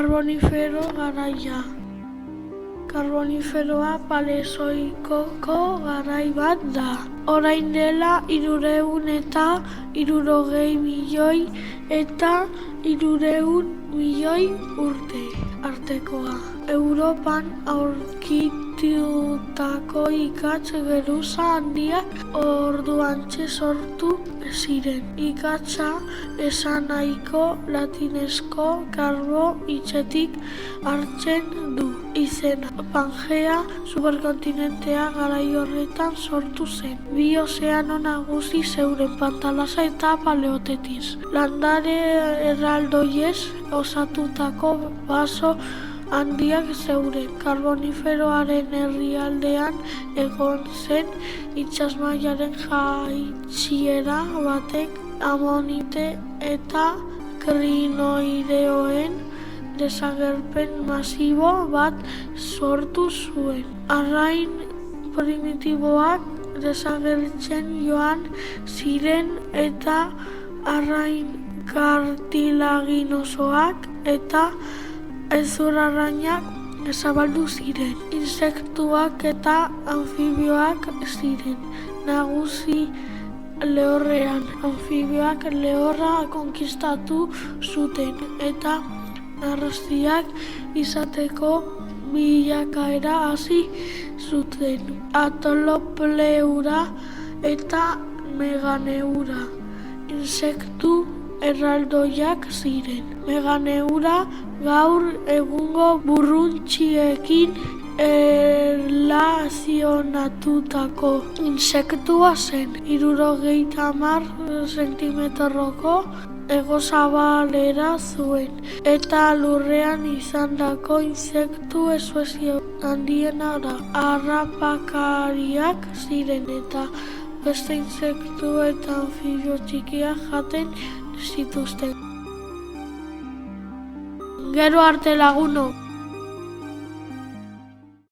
Karbonifero garaia. Karboniferoa paleozoikoko garai bat da. Orain dela 360 milioi eta 300 milioi urte artekoa. Europan aurkitutako ikatz geruza handiak orduantxe sortu ziren. Ikatza esanahiko latinezko karbo hitzetik hartzen du izena. Pangea superkontinentea garai horretan sortu zen. Bi ozeano nagusi zeuren, Pantalasa eta Paleotetis. Landare erraldoiez osatutako baso handiak zeuren. Karboniferoaren herrialdean egon zen itsasmailaren jaitsiera batek amonite eta krinoideoen desagerpen masibo bat sortu zuen. Arrain primitiboak desagertzen joan ziren eta arrain kartilaginosoak eta hezur-arrainak zabaldu ziren. Insektuak eta anfibioak ziren nagusi lehorrean. Anfibioak lehorra konkistatu zuten eta narrastiak izateko bilakaera hasi zuten. Atolopleura eta meganeura insektu erraldoiak ziren. Meganeura gaur egungo burruntxiekin erlazionatutako insektua zen. 70 zentimetroko hegozabalera zuen eta lurrean izandako insektu espezie handiena da. Harrapakariak ziren eta beste insektu eta anfibio txikiak jaten zituzten. Gero arte lagunok!